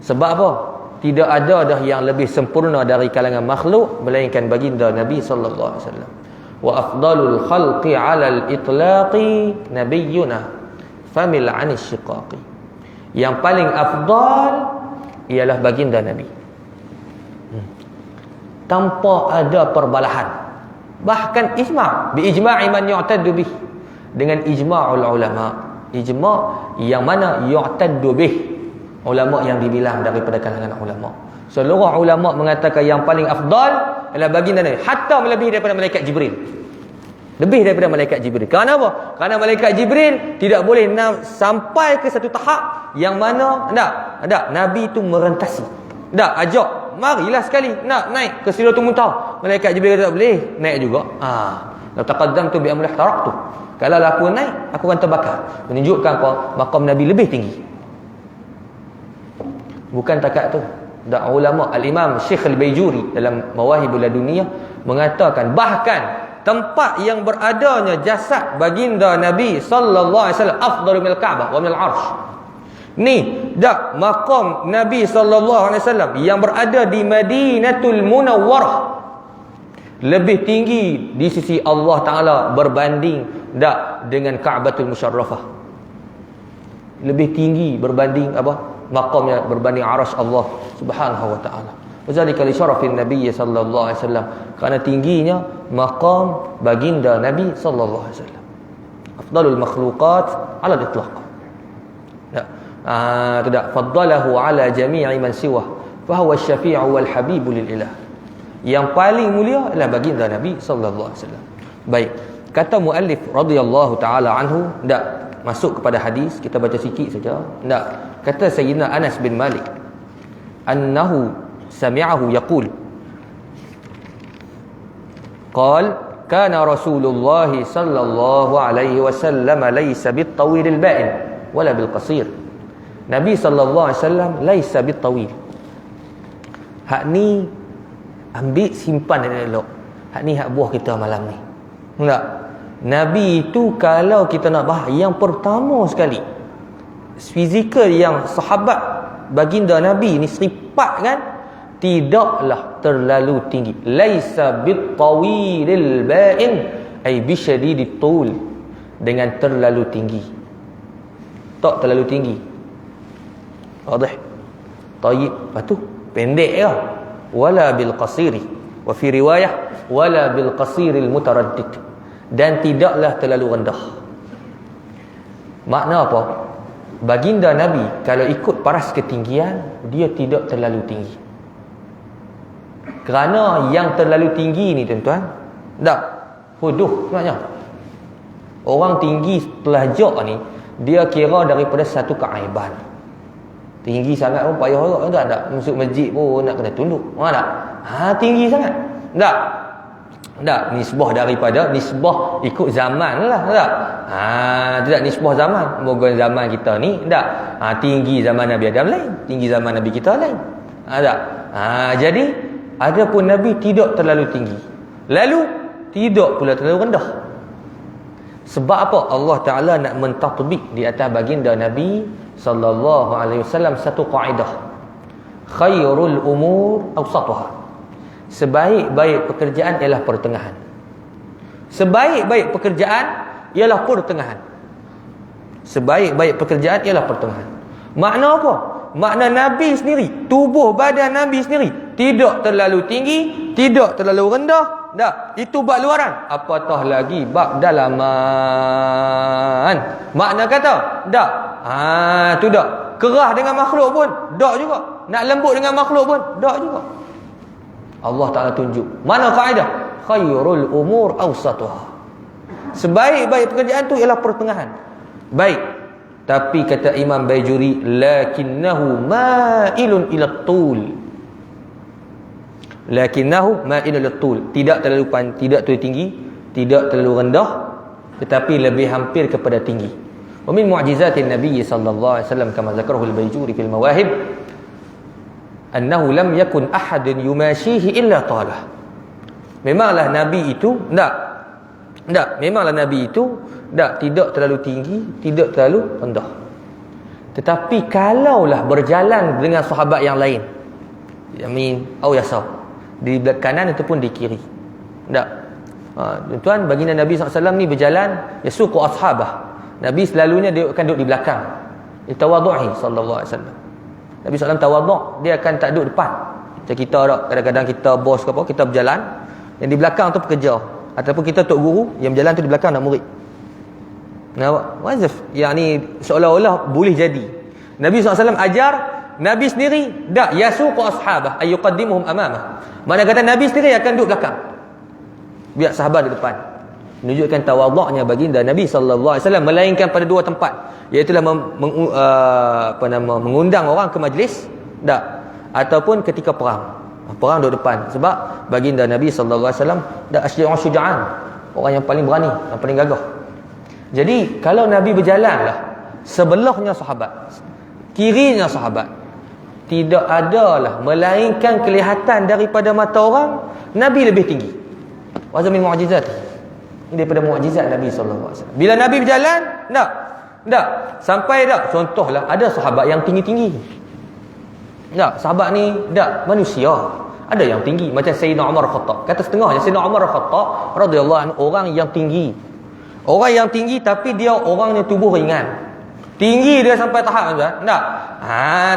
S1: Sebab apa? Tidak ada dah yang lebih sempurna dari kalangan makhluk melainkan baginda Nabi sallallahu alaihi wasallam. Wa afdalul khalqi 'ala al-itlaqi nabiyyuna famil 'ani syiqaqi. Yang paling afdal ialah baginda Nabi. Tanpa ada perbalahan. Bahkan ijma', bi ijma'i man yu'taddu bih, dengan ijma'ul ulama. Ijma' yang mana yu'taddu bih, ulama yang dibilang daripada kalangan ulama. Seluruh ulama mengatakan yang paling afdal adalah baginda Nabi, hatta melebihi daripada malaikat Jibril. Lebih daripada malaikat Jibril. Kerana apa? Kerana malaikat Jibril tidak boleh sampai ke satu tahap yang mana Nabi itu merentasi. Ajak, marilah sekali nak naik ke Sidratul Muntaha. Malaikat Jibril kata tak boleh naik juga. Law taqaddamtu bi amri ihtaraqtu. Kalau aku naik, aku akan terbakar. Menunjukkan apa? Maqam Nabi lebih tinggi. Bukan takat tu. Ulama al-Imam Syekh Al-Baijuri dalam Mawahibul Laduniyah mengatakan bahkan tempat yang beradanya jasad baginda Nabi sallallahu alaihi wasallam afdalu minal Ka'bah wa minal Arsh. Ni maqam Nabi sallallahu alaihi wasallam yang berada di Madinatul Munawwarah lebih tinggi di sisi Allah Taala berbanding dengan Ka'batul Musyarrafah. Lebih tinggi berbanding apa? Maqamnya berbanding arasy Allah Subhanahu wa taala. Wazalika li syarafin Nabi sallallahu alaihi wasallam, kerana tingginya maqam baginda Nabi sallallahu alaihi wasallam. Afdalul makhluqat ala al-itlaq. Tidak faddalahu ala jami'i man siwa fa huwa asy-syafi'u wal habibu lil ilah. Yang paling mulia adalah baginda Nabi sallallahu alaihi wasallam. Baik, kata muallif radhiyallahu taala anhu, masuk kepada hadis, kita baca sikit saja. Kata Sayyidina Anas bin Malik annahu sami'ahu yaqul qala kana Rasulullah sallallahu alaihi wasallam laysa bit-tawil al-ba'in wala bil-qasir. Nabi sallallahu alaihi wasallam laysa bit-tawil. Hak ni ambil simpan elok. Hak ni hak buah kita malam ni. Tak? Nabi itu kalau kita nak bahas, yang pertama sekali fizikal yang sahabat baginda Nabi ni sifat kan, tidaklah terlalu tinggi. Laisa bitawilil ba'in ay bisyadidit tul, dengan terlalu tinggi. Tak terlalu tinggi. Wadah. Tayyib. Lepas tu pendek ya. Wala bil qasiri. Wa fi riwayah wala bil qasiril mutaraddid. Dan tidaklah terlalu rendah. Makna apa? Baginda Nabi kalau ikut paras ketinggian, dia tidak terlalu tinggi. Kerana yang terlalu tinggi ni tuan-tuan, tak huduh sebenarnya. Orang tinggi pelajak ni, dia kira daripada satu keaiban. Tinggi sangat pun payah juga, tuan-tuan. Tak masuk masjid pun nak kena tunduk. Tak? Tinggi sangat. Tak? Tak, nisbah daripada nisbah ikut zaman lah, tak? Tidak nisbah zaman. Moga zaman kita ni tak. Tinggi zaman Nabi Adam lain, tinggi zaman Nabi kita lain. Tak? Jadi adapun Nabi tidak terlalu tinggi, lalu tidak pula terlalu rendah. Sebab apa? Allah Taala nak mentatbik di atas baginda Nabi sallallahu alaihi wasallam satu kaedah. Khairul umur awsatuha. Sebaik-baik pekerjaan ialah pertengahan. Sebaik-baik pekerjaan ialah pertengahan. Sebaik-baik pekerjaan ialah pertengahan. Makna apa? Makna Nabi sendiri, tubuh badan Nabi sendiri tidak terlalu tinggi, tidak terlalu rendah. Tak, itu bab luaran. Apatah lagi bab dalaman. Makna kata, tak. Tu tak. Kerah dengan makhluk pun, tak juga. Nak lembut dengan makhluk pun, tak juga. Allah Ta'ala tunjuk. Mana kaedah? Khairul umur awsatuha. Sebaik-baik pekerjaan tu ialah pertengahan. Baik. Tapi kata Imam Baijuri, lakinnahu ma'ilun ila tul. Lakinnahu ma'ilun ila tul. Tidak terlalu tinggi, tidak terlalu rendah, tetapi lebih hampir kepada tinggi. Wa min mu'jizatin Nabi sallallahu alaihi wasallam kama zakarahu al-Baijuri fil Mawahib, annahu lam yakun ahadun yumashihi illa talah. Memanglah Nabi itu memanglah Nabi itu tidak terlalu tinggi, tidak terlalu rendah. Tetapi kalaulah berjalan dengan sahabat yang lain, yamin atau yasar, di belah kanan ataupun di kiri, tuan-tuan, baginda Nabi SAW ni berjalan yasuqu ashabah. Nabi selalunya dia akan duduk di belakang. Tawadhu'i sallallahu alaihi wasallam. Nabi SAW tawaduk, dia akan tak duduk depan. Macam kita tak, kadang-kadang kita bos ke apa, kita berjalan, yang di belakang tu pekerja, ataupun kita tok guru, yang berjalan tu di belakang nak murid. Nampak? Wazif. Yang ni seolah-olah boleh jadi. Nabi SAW ajar, Nabi sendiri tak yasuqu ashabah ay yuqaddimuhum amamah. Mana kata Nabi sendiri akan duduk belakang, biar sahabat di depan. Menunjukkan tawaduknya baginda Nabi sallallahu alaihi wasallam, melainkan pada dua tempat, iaitu mengundang orang ke majlis, tak, ataupun ketika perang. Perang duduk depan, sebab baginda Nabi sallallahu alaihi wasallam dak asy'arun syuja'an, orang yang paling berani, yang paling gagah. Jadi kalau Nabi berjalanlah, sebelahnya sahabat, kirinya sahabat, tidak adalah melainkan kelihatan daripada mata orang Nabi lebih tinggi. Wa min mu'jizat. Ini daripada mukjizat Nabi sallallahu alaihi wasallam. Bila Nabi berjalan, tak sampai tak, contohlah ada sahabat yang tinggi-tinggi. Tak, sahabat ni tak manusia. Ada yang tinggi macam Sayyidina Umar Khattab. Kata setengahnya Sayyidina Umar Khattab radhiyallahu anhu orang yang tinggi. Orang yang tinggi tapi dia orangnya tubuh ringan. Tinggi dia sampai tahap tuan. Tak.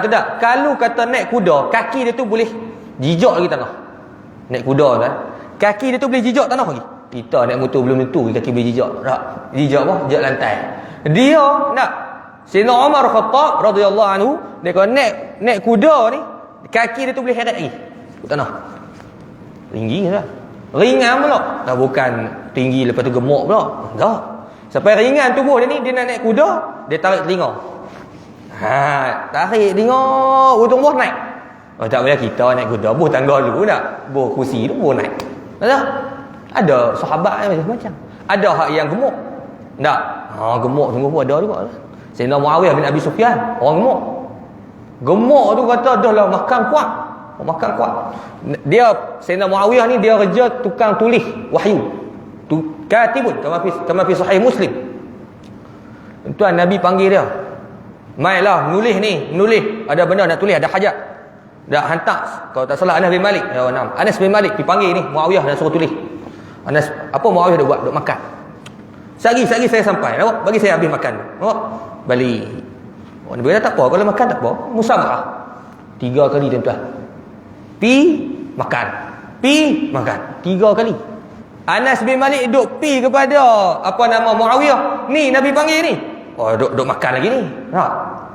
S1: Tu tak. Kalau kata naik kuda, kaki dia tu boleh jijak lagi tanah. Naik kuda kan. Kaki dia tu boleh jijak tanah lagi. Kita naik motor belum tentu kaki boleh jijak. Tak. Jijak apa? Jijak lantai. Dia tak. Sayyidina Umar Khattab radhiyallahu anhu, dia kalau naik kuda ni, kaki dia tu boleh heret lagi ke tanah. Tinggi kan? Ringan pula. Dah bukan tinggi lepas tu gemuk pula. Tak. Sampai ringan tubuh dia ni, dia nak naik kuda, dia tarik telinga. Tarik telinga, ujung buah naik. Tak payah kita naik kuda, buh tangga dulu tak. Buh kursi tu buh naik. Tak? Ada sahabat yang macam. Ada hak yang gemuk. Tak. Gemuk sungguh pun ada juga. Sayyidina Muawiyah bin Abi Sufyan, orang gemuk. Gemuk tu kata dah lah makan kuat. Makan kuat. Dia Sayyidina Muawiyah ni dia kerja tukang tulis wahyu. Katibun kama fi sahih Muslim. Tuan Nabi panggil dia. Mailah nulis ni, menulis. Ada benda nak tulis, ada hajat. Dah hantar. Kalau tak salah Anas bin Malik. Ya, Anas bin Malik dipanggil ni, Muawiyah nak suruh tulis. Anas, apa Muawiyah dah buat? Duk makan. Sehari saya sampai. Nampak? Bagi saya habis makan. Nampak? Balik. Nabi kata tak apa, kalau makan tak apa. Musamarah. 3 kali tuan-tuan. Pi makan. Pi makan. 3 kali. Anas bin Malik duk pi kepada apa nama Muawiyah. Ni Nabi panggil ni. Oh, duk makan lagi ni. Ha.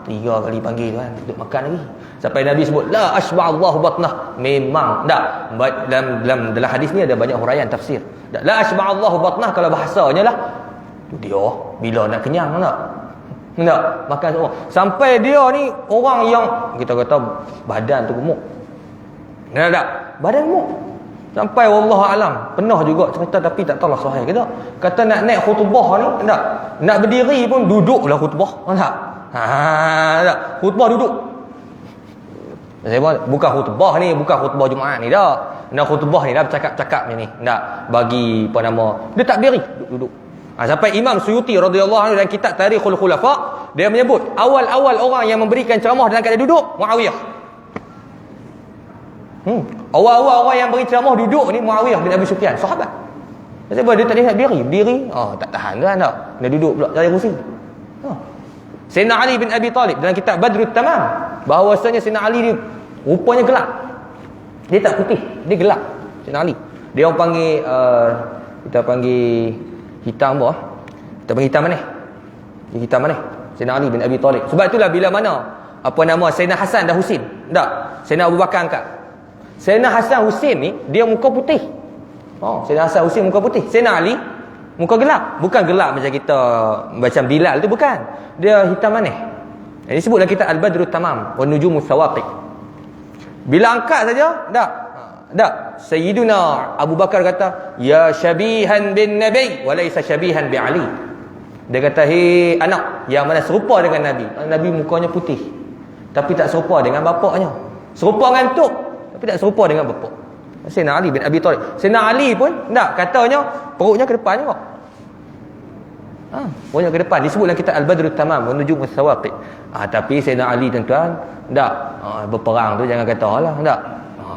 S1: 3 kali panggil tuan, duk makan lagi. Sampai Nabi sebut la asba'allahu batnah. Memang tak. Dalam hadis ni ada banyak huraian tafsir. Tak, la asba'allahu batnah kalau bahasanya lah. Dia bila nak kenyang tak? Tak, makan semua. Sampai dia ni orang yang kita kata badan tu gemuk. Tak? Badan gemuk. Sampai wallahu alam pernah juga cerita tapi tak tahulah sahih ke tak. Kata nak naik khutbah ni tak. Nak berdiri pun duduklah khutbah. Tak? Tak. Khutbah duduk. Saya bukan khutbah ni, bukan khutbah Jumaat ni dah. Nak khutbah ni dah bercakap-cakap ni. Tak bagi apa nama. Dia tak berdiri, duduk. Sampai Imam Suyuti radhiyallahu anhu dalam kitab Tarikhul Khulafa dia menyebut awal-awal orang yang memberikan ceramah dalam keadaan duduk Muawiyah. Awal-awal orang yang beri ceramah duduk ni Muawiyah bin Abi Sufyan, sahabat. Sebab dia tak boleh nak berdiri. Tak tahan kan tak. Dia duduk pula cari kursi. Sayyidina Ali bin Abi Talib dalam kitab Badrut Tamam bahawasanya Sayyidina Ali dia rupanya gelap. Dia tak putih, dia gelap. Sayyidina Ali. Dia orang panggil kita panggil hitam apa? Kita panggil hitam mana? Hitam mana? Sayyidina Ali bin Abi Talib. Sebab itulah bila mana apa nama Sayyidina Hasan dan Husin. Tak. Sayyidina Abu Bakar angkat. Sayyidina Hasan Husin ni dia muka putih. Sayyidina Hasan Husin muka putih. Sayyidina Ali muka gelap. Bukan gelap macam kita macam Bilal tu, bukan. Dia hitam manis. Ini disebutlah kita Al-Badrut Tamam wa Nujumus Sawaqiq. Bila angkat saja, tak. Sayyiduna Abu Bakar kata, ya syabihan bin Nabi wa laysa syabihan bi Ali. Dia kata, hei anak yang mana serupa dengan Nabi. Nabi mukanya putih, tapi tak serupa dengan bapaknya. Serupa ngantuk, tapi tak serupa dengan bapak. Sayyidina Ali bin Abi Talib. Sayyidina Ali pun tak, katanya perutnya ke depan juga. Perutnya ke depan. Disebut dalam kitab Al-Badrut Tamam wa Nujumus Sawaqiq. Tapi Sayyidina Ali tuan-tuan, tak, berperang tu jangan kata lah, tak.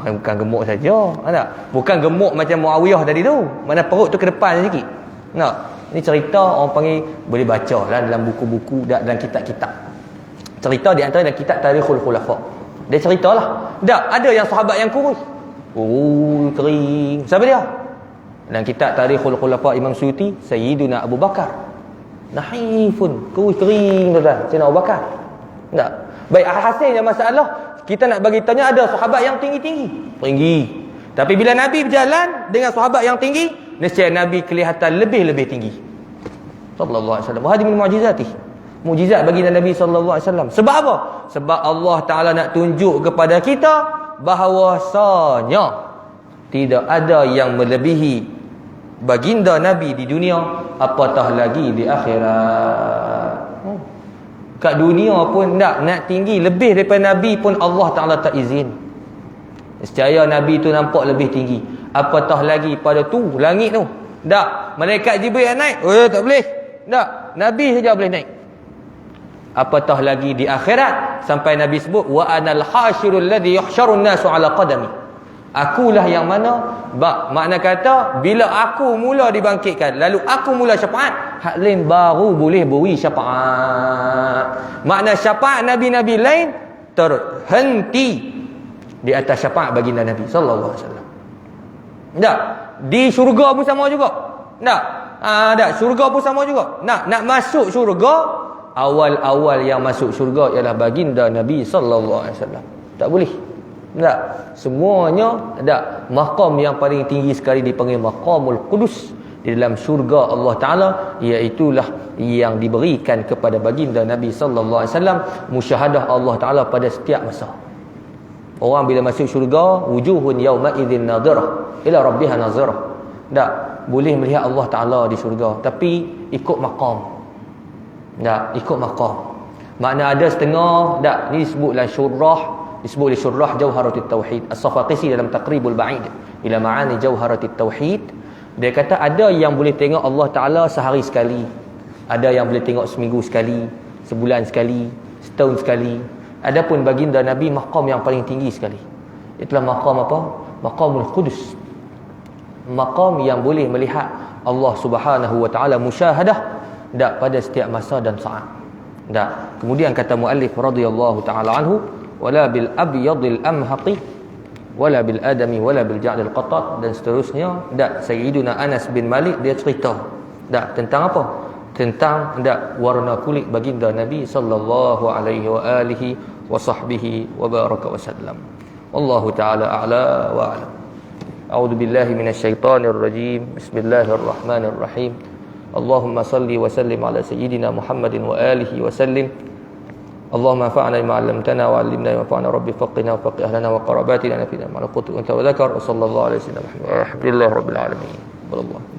S1: Bukan gemuk saja, tak. Bukan gemuk macam Muawiyah tadi tu. Mana perut tu ke depan sikit. Tak. Ini cerita orang panggil, boleh baca lah dalam buku-buku, dalam kitab-kitab. Cerita di antara dalam kitab Tarikhul Khulafa. Dia ceritalah. Tak, ada yang sahabat yang kurus. Kering. Siapa dia? Dalam kitab Tarikhul Khulafa Imam Suyuti, Sayyiduna Abu Bakar. Nahifun, kurus kering tuan-tuan. Sayyidina Abu Bakar. Tak. Baik, hasilnya masalah kita nak bagi tanya ada sahabat yang tinggi. Tapi bila Nabi berjalan dengan sahabat yang tinggi, nescaya Nabi kelihatan lebih tinggi. Sallallahu alaihi wasallam. Hadi min mu'jizatih. Mukjizat bagi Nabi sallallahu alaihi wasallam. Sebab apa? Sebab Allah Taala nak tunjuk kepada kita bahawasanya tidak ada yang melebihi baginda Nabi di dunia, apatah lagi di akhirat. Kat dunia pun nak tinggi lebih daripada Nabi pun Allah Ta'ala tak izin. Secaya Nabi tu nampak lebih tinggi, apatah lagi pada tu langit tu. Tak, malaikat Jibril naik, tak boleh. Tak, Nabi saja boleh naik. Apatah lagi di akhirat, sampai Nabi sebut wa anal hasyirul ladzi yuhsyarun nasu ala qadami. Akulah yang mana, makna kata bila aku mula dibangkitkan, lalu aku mula syafaat, hak lain baru boleh beri syafaat. Makna syafaat nabi-nabi lain terhenti di atas syafaat baginda Nabi sallallahu alaihi wasallam. Tak, di syurga pun sama juga. Tak, syurga pun sama juga. Nak masuk syurga, awal-awal yang masuk syurga ialah baginda Nabi sallallahu alaihi wasallam. Tak boleh. Tak, semuanya tak. Maqam yang paling tinggi sekali dipanggil Maqamul Qudus di dalam syurga Allah Taala, iaitulah yang diberikan kepada baginda Nabi sallallahu alaihi wasallam, musyahadah Allah Taala pada setiap masa. Orang bila masuk syurga, wujuhun yauma idzin nadhirah ila rabbiha nazirah. Tak, boleh melihat Allah Taala di syurga, tapi ikut maqam. Tak, ikut maqam. Makna ada setengah, tak, ni disebutlah syurah disebut oleh syurah Jauharatul Tauhid As-Safaqisi dalam Taqribul Ba'id ila ma'ani Jauharatul Tauhid. Dia kata ada yang boleh tengok Allah Ta'ala sehari sekali, ada yang boleh tengok seminggu sekali, sebulan sekali, setahun sekali. Adapun baginda Nabi maqam yang paling tinggi sekali, itulah maqam apa? Maqamul Qudus, maqam yang boleh melihat Allah Subhanahu wa taala musyahadah dak pada setiap masa dan saat. Dak. Kemudian kata muallif radhiyallahu taala anhu, wala bil abyadil amhaqi wala bil adami wala bil ja'dil qatat, dan seterusnya. Dak, Sayyiduna Anas bin Malik dia cerita dak tentang apa? Tentang dak warna kulit baginda Nabi sallallahu alaihi wa alihi wa sahbihi wa baraka wa sallam. Wallahu taala a'la wa a'lam. A'udzu billahi minasyaitonir rajim. Bismillahirrahmanirrahim. Allahumma salli wa sallim ala sayyidina Muhammadin wa alihi wa sallim. Allahumma fa'na bima 'allamtana wa 'allimna ma yanfa'una rabbi faqina wa faqih ahlana wa qarabatina fi ma qultu anta wa dzakar wa sallallahu alaihi wasallam. Alhamdulillahirabbil alamin. Wallahu